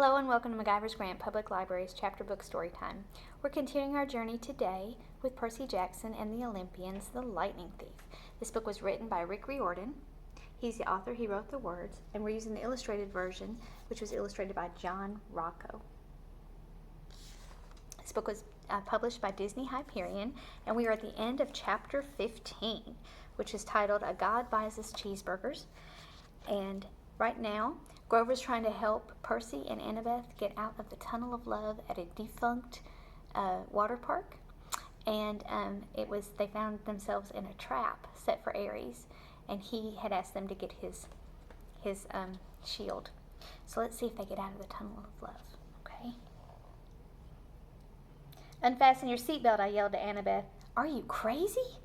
Hello and welcome to McIver's Grant Public Library's Chapter Book Storytime. We're continuing our journey today with Percy Jackson and the Olympians, The Lightning Thief. This book was written by Rick Riordan. He's the author, he wrote the words, and we're using the illustrated version, which was illustrated by John Rocco. This book was published by Disney Hyperion, and we are at the end of Chapter 15, which is titled A God Buys Us Cheeseburgers. And right now, Grover's trying to help Percy and Annabeth get out of the Tunnel of Love at a defunct water park. And they found themselves in a trap set for Ares, and he had asked them to get his shield. So let's see if they get out of the Tunnel of Love, okay? Unfasten your seatbelt, I yelled to Annabeth. Are you crazy?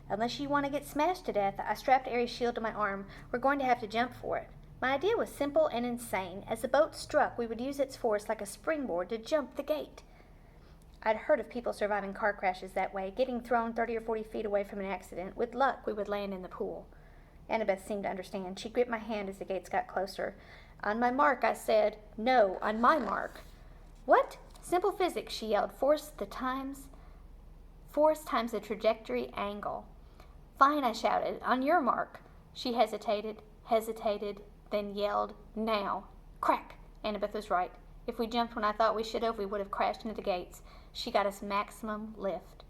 Unless you want to get smashed to death, I strapped Ares' shield to my arm. We're going to have to jump for it. My idea was simple and insane. As the boat struck, we would use its force like a springboard to jump the gate. I'd heard of people surviving car crashes that way, getting thrown 30 or 40 feet away from an accident. With luck, we would land in the pool. Annabeth seemed to understand. She gripped my hand as the gates got closer. On my mark, I said. No, on my mark. What? Simple physics, she yelled. Force times the trajectory angle. Fine, I shouted. On your mark. She hesitated, then yelled, now. Crack! Annabeth was right. If we jumped when I thought we should have, we would have crashed into the gates. She got us maximum lift.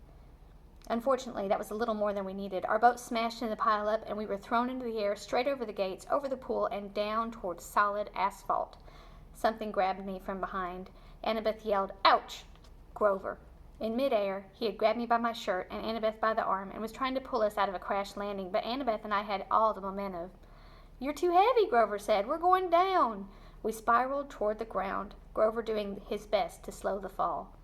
Unfortunately, that was a little more than we needed. Our boat smashed into the pile-up, and we were thrown into the air, straight over the gates, over the pool, and down towards solid asphalt. Something grabbed me from behind. Annabeth yelled, ouch! Grover. In midair, he had grabbed me by my shirt and Annabeth by the arm and was trying to pull us out of a crash landing, but Annabeth and I had all the momentum. You're too heavy, Grover said. We're going down. We spiraled toward the ground, Grover doing his best to slow the fall.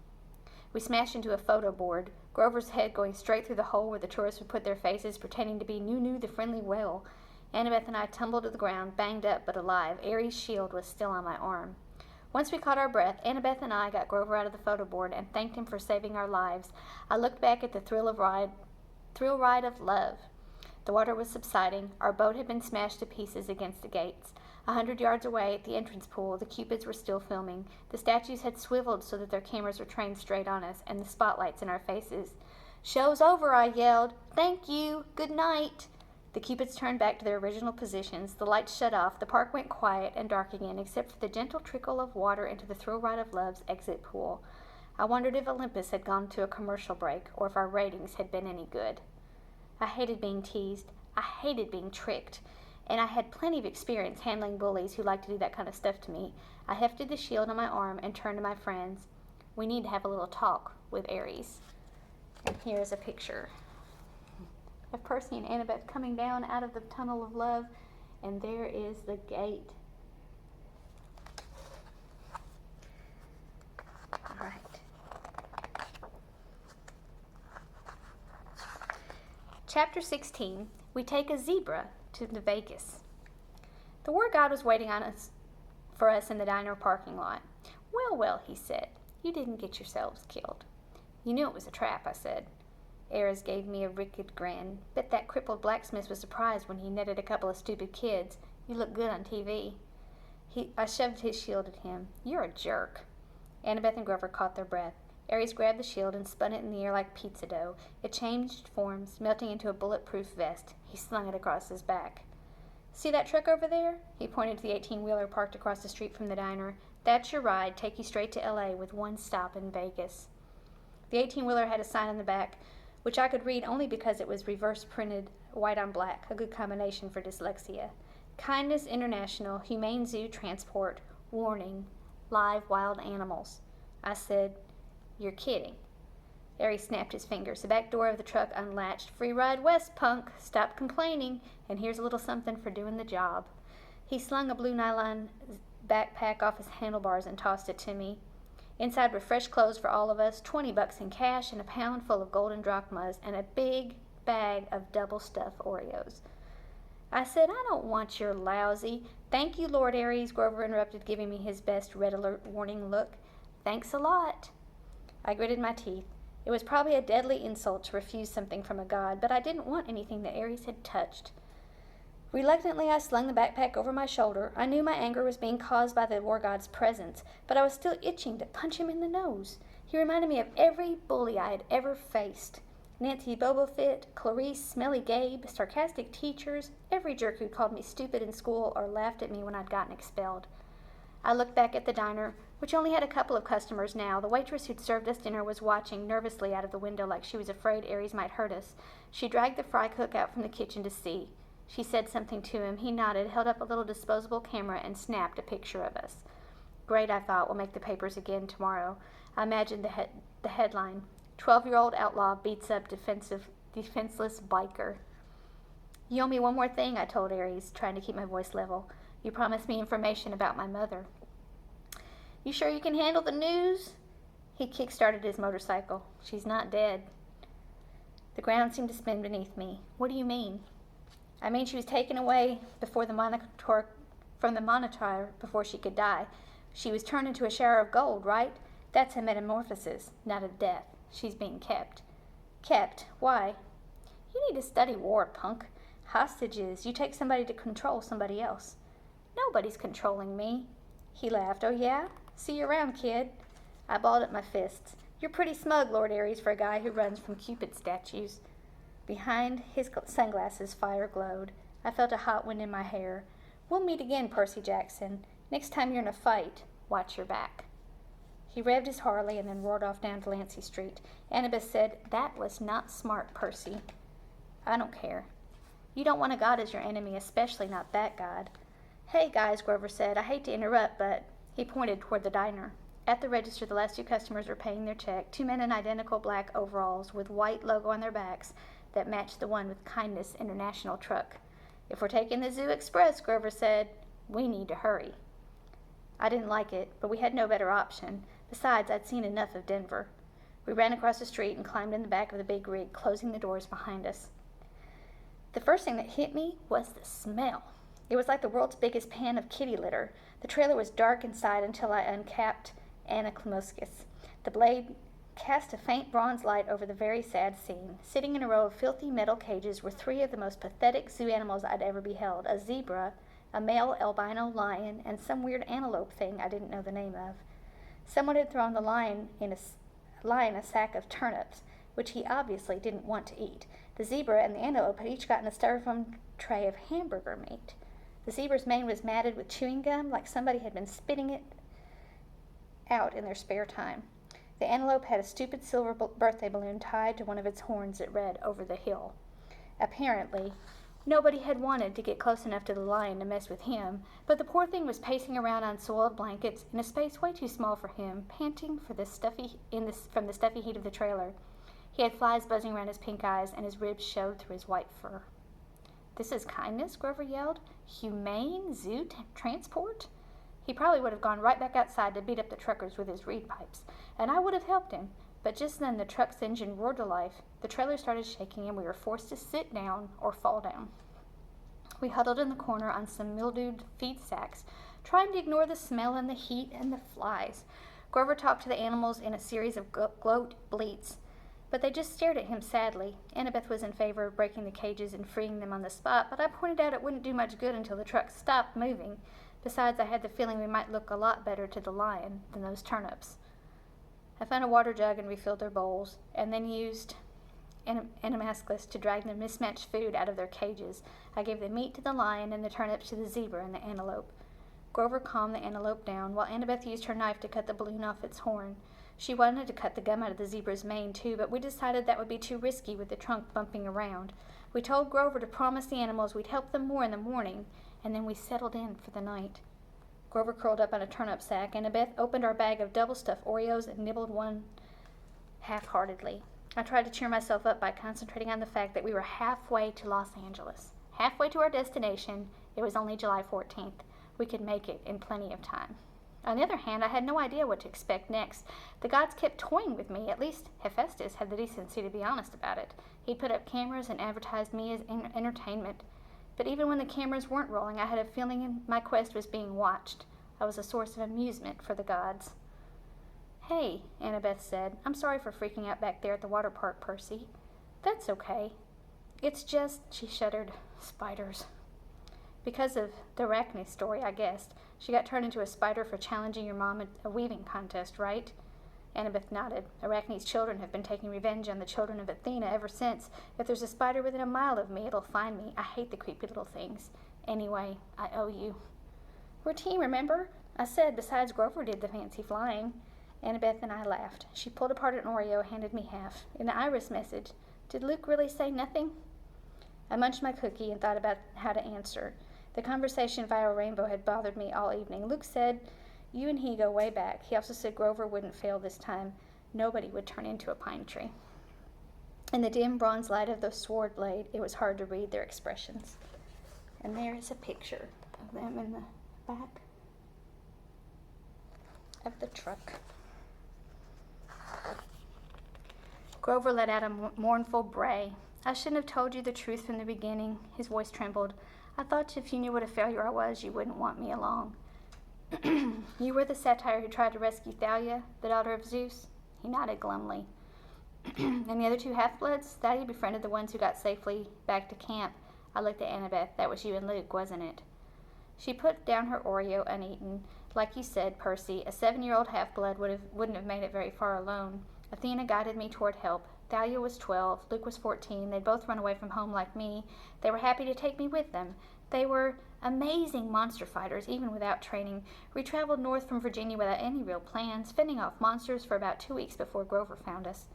We smashed into a photo board, Grover's head going straight through the hole where the tourists would put their faces, pretending to be Nunu the friendly whale. Annabeth and I tumbled to the ground, banged up but alive. Ares' shield was still on my arm. Once we caught our breath, Annabeth and I got Grover out of the photo board and thanked him for saving our lives. I looked back at the thrill ride of love. The water was subsiding. Our boat had been smashed to pieces against the gates. 100 yards away at the entrance pool, the Cupids were still filming. The statues had swiveled so that their cameras were trained straight on us, and the spotlights in our faces. Show's over, I yelled. Thank you. Good night. The Cupids turned back to their original positions. The lights shut off. The park went quiet and dark again, except for the gentle trickle of water into the Thrill Ride of Love's exit pool. I wondered if Olympus had gone to a commercial break, or if our ratings had been any good. I hated being teased. I hated being tricked. And I had plenty of experience handling bullies who liked to do that kind of stuff to me. I hefted the shield on my arm and turned to my friends. We need to have a little talk with Ares. And here's a picture of Percy and Annabeth coming down out of the Tunnel of Love, and there is the gate. All right. Chapter 16, we take a zebra to the Vegas. The war god was waiting for us in the diner parking lot. Well, he said, you didn't get yourselves killed. You knew it was a trap, I said. Ares gave me a wicked grin. Bet that crippled blacksmith was surprised when he netted a couple of stupid kids. You look good on TV. I shoved his shield at him. You're a jerk. Annabeth and Grover caught their breath. Ares grabbed the shield and spun it in the air like pizza dough. It changed forms, melting into a bulletproof vest. He slung it across his back. See that truck over there? He pointed to the 18-wheeler parked across the street from the diner. That's your ride, take you straight to L.A. with one stop in Vegas. The 18-wheeler had a sign on the back, which I could read only because it was reverse printed white on black, a good combination for dyslexia. Kindness International, Humane Zoo Transport, warning, live wild animals. I said, you're kidding. Ares snapped his fingers. The back door of the truck unlatched. Free ride west, punk. Stop complaining, and here's a little something for doing the job. He slung a blue nylon backpack off his handlebars and tossed it to me. Inside were fresh clothes for all of us, $20 in cash, and a pound full of golden drachmas, and a big bag of double-stuffed Oreos. I said, I don't want your lousy. Thank you, Lord Ares, Grover interrupted, giving me his best red alert warning look. Thanks a lot. I gritted my teeth. It was probably a deadly insult to refuse something from a god, but I didn't want anything that Ares had touched. Reluctantly, I slung the backpack over my shoulder. I knew my anger was being caused by the war god's presence, but I was still itching to punch him in the nose. He reminded me of every bully I had ever faced. Nancy Bobofit, Clarice, Smelly Gabe, sarcastic teachers, every jerk who called me stupid in school or laughed at me when I'd gotten expelled. I looked back at the diner, which only had a couple of customers now. The waitress who'd served us dinner was watching nervously out of the window like she was afraid Aries might hurt us. She dragged the fry cook out from the kitchen to see. She said something to him. He nodded, held up a little disposable camera, and snapped a picture of us. Great, I thought. We'll make the papers again tomorrow. I imagined the headline, 12-year-old outlaw beats up defenseless biker. You owe me one more thing, I told Aries, trying to keep my voice level. You promised me information about my mother. You sure you can handle the news? He kick-started his motorcycle. She's not dead. The ground seemed to spin beneath me. What do you mean? I mean she was taken away from the monitor before she could die. She was turned into a shower of gold, right? That's a metamorphosis, not a death. She's being kept. Kept? Why? You need to study war, punk. Hostages. You take somebody to control somebody else. Nobody's controlling me. He laughed. Oh, yeah? See you around, kid. I balled up my fists. You're pretty smug, Lord Aries, for a guy who runs from Cupid statues. Behind his sunglasses, fire glowed. I felt a hot wind in my hair. We'll meet again, Percy Jackson. Next time you're in a fight, watch your back. He revved his Harley and then roared off down Delancey Street. Annabeth said, That was not smart, Percy. I don't care. You don't want a god as your enemy, especially not that god. Hey, guys, Grover said. I hate to interrupt, but... He pointed toward the diner. At the register, the last two customers were paying their check. Two men in identical black overalls with white logo on their backs that matched the one with Kindness International truck. If we're taking the Zoo Express, Grover said, we need to hurry. I didn't like it, but we had no better option. Besides, I'd seen enough of Denver. We ran across the street and climbed in the back of the big rig, closing the doors behind us. The first thing that hit me was the smell. It was like the world's biggest pan of kitty litter. The trailer was dark inside until I uncapped Anna Klimoskis. The blade cast a faint bronze light over the very sad scene. Sitting in a row of filthy metal cages were three of the most pathetic zoo animals I'd ever beheld. A zebra, a male albino lion, and some weird antelope thing I didn't know the name of. Someone had thrown the lion a sack of turnips, which he obviously didn't want to eat. The zebra and the antelope had each gotten a styrofoam tray of hamburger meat. The zebra's mane was matted with chewing gum, like somebody had been spitting it out in their spare time. The antelope had a stupid silver birthday balloon tied to one of its horns that read, Over the Hill. Apparently, nobody had wanted to get close enough to the lion to mess with him, but the poor thing was pacing around on soiled blankets in a space way too small for him, panting from the stuffy heat of the trailer. He had flies buzzing around his pink eyes, and his ribs showed through his white fur. This is kindness, Grover yelled. Humane zoo transport? He probably would have gone right back outside to beat up the truckers with his reed pipes, and I would have helped him. But just then the truck's engine roared to life, the trailer started shaking, and we were forced to sit down or fall down. We huddled in the corner on some mildewed feed sacks, trying to ignore the smell and the heat and the flies. Grover talked to the animals in a series of gloat bleats, but they just stared at him sadly. Annabeth was in favor of breaking the cages and freeing them on the spot, but I pointed out it wouldn't do much good until the truck stopped moving. Besides, I had the feeling we might look a lot better to the lion than those turnips. I found a water jug and refilled their bowls, and then used Animascus to drag the mismatched food out of their cages. I gave the meat to the lion and the turnips to the zebra and the antelope. Grover calmed the antelope down, while Annabeth used her knife to cut the balloon off its horn. She wanted to cut the gum out of the zebra's mane, too, but we decided that would be too risky with the trunk bumping around. We told Grover to promise the animals we'd help them more in the morning, and then we settled in for the night. Grover curled up on a turnip sack, and Annabeth opened our bag of double-stuffed Oreos and nibbled one half-heartedly. I tried to cheer myself up by concentrating on the fact that we were halfway to Los Angeles. Halfway to our destination. It was only July 14th. We could make it in plenty of time. On the other hand, I had no idea what to expect next. The gods kept toying with me. At least Hephaestus had the decency to be honest about it. He'd put up cameras and advertised me as entertainment. But even when the cameras weren't rolling, I had a feeling my quest was being watched. I was a source of amusement for the gods. Hey, Annabeth said. I'm sorry for freaking out back there at the water park, Percy. That's okay. It's just, she shuddered, spiders. Because of the Arachne story, I guessed. She got turned into a spider for challenging your mom at a weaving contest, right? Annabeth nodded. Arachne's children have been taking revenge on the children of Athena ever since. If there's a spider within a mile of me, it'll find me. I hate the creepy little things. Anyway, I owe you. We're a team, remember? I said, besides Grover did the fancy flying. Annabeth and I laughed. She pulled apart an Oreo, handed me half. An Iris message. Did Luke really say nothing? I munched my cookie and thought about how to answer. The conversation via Rainbow had bothered me all evening. Luke said, you and he go way back. He also said Grover wouldn't fail this time. Nobody would turn into a pine tree. In the dim bronze light of the sword blade, it was hard to read their expressions. And there is a picture of them in the back of the truck. Grover let out a mournful bray. I shouldn't have told you the truth from the beginning. His voice trembled. I thought if you knew what a failure I was, you wouldn't want me along. You were the satyr who tried to rescue Thalia, the daughter of Zeus? He nodded glumly. And the other two half-bloods? Thalia befriended the ones who got safely back to camp. I looked at Annabeth. That was you and Luke, wasn't it? She put down her Oreo uneaten. Like you said, Percy, a 7-year-old half-blood wouldn't have made it very far alone. Athena guided me toward help. Thalia was 12, Luke was 14. They'd both run away from home like me. They were happy to take me with them. They were amazing monster fighters, even without training. We traveled north from Virginia without any real plans, fending off monsters for about 2 weeks before Grover found us.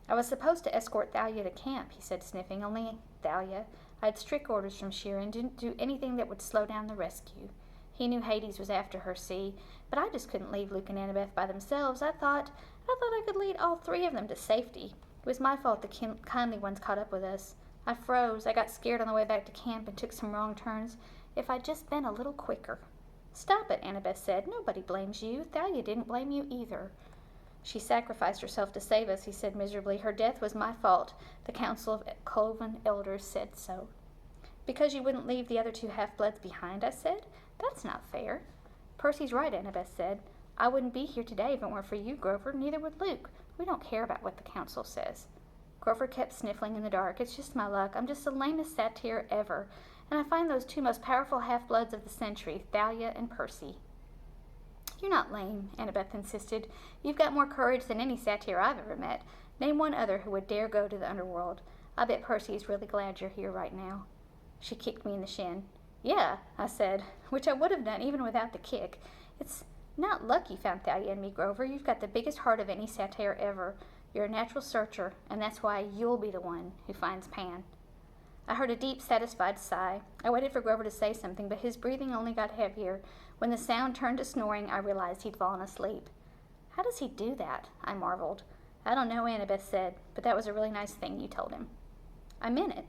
I was supposed to escort Thalia to camp, he said, sniffing. Only Thalia. I had strict orders from Sheeran, didn't do anything that would slow down the rescue. He knew Hades was after her, see, but I just couldn't leave Luke and Annabeth by themselves. I thought I could lead all 3 of them to safety. It was my fault the kindly ones caught up with us. I froze. I got scared on the way back to camp and took some wrong turns. If I'd just been a little quicker. Stop it, Annabeth said. Nobody blames you. Thalia didn't blame you either. She sacrificed herself to save us, he said miserably. Her death was my fault. The Council of Cloven Elders said so. Because you wouldn't leave the other 2 half-bloods behind, I said. That's not fair. Percy's right, Annabeth said. I wouldn't be here today if it weren't for you, Grover. Neither would Luke. We don't care about what the council says. Grover kept sniffling in the dark. It's just my luck. I'm just the lamest satyr ever. And I find those 2 most powerful half-bloods of the century, Thalia and Percy. You're not lame, Annabeth insisted. You've got more courage than any satyr I've ever met. Name one other who would dare go to the underworld. I bet Percy is really glad you're here right now. She kicked me in the shin. Yeah, I said, which I would have done even without the kick. It's not luck you found Thalia and me, Grover. You've got the biggest heart of any satyr ever. You're a natural searcher, and that's why you'll be the one who finds Pan. I heard a deep, satisfied sigh. I waited for Grover to say something, but his breathing only got heavier. When the sound turned to snoring, I realized he'd fallen asleep. How does he do that? I marveled. I don't know, Annabeth said, but that was a really nice thing you told him. I meant it.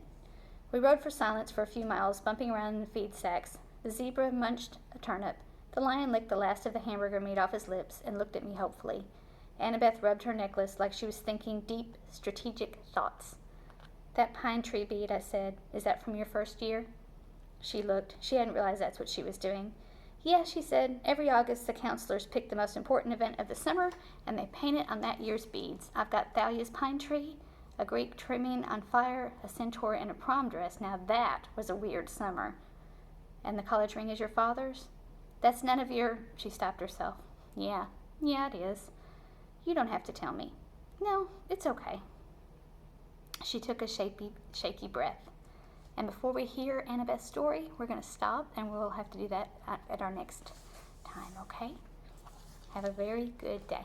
We rode for silence for a few miles, bumping around in the feed sacks. The zebra munched a turnip. The lion licked the last of the hamburger meat off his lips and looked at me hopefully. Annabeth rubbed her necklace like she was thinking deep, strategic thoughts. That pine tree bead, I said, is that from your first year? She looked. She hadn't realized that's what she was doing. Yeah, she said. Every August, the counselors pick the most important event of the summer, and they paint it on that year's beads. I've got Thalia's pine tree, a Greek trimming on fire, a centaur, and a prom dress. Now that was a weird summer. And the college ring is your father's? That's none of your... She stopped herself. Yeah, it is. You don't have to tell me. No, it's okay. She took a shaky breath. And before we hear Annabeth's story, we're going to stop, and we'll have to do that at our next time, okay? Have a very good day.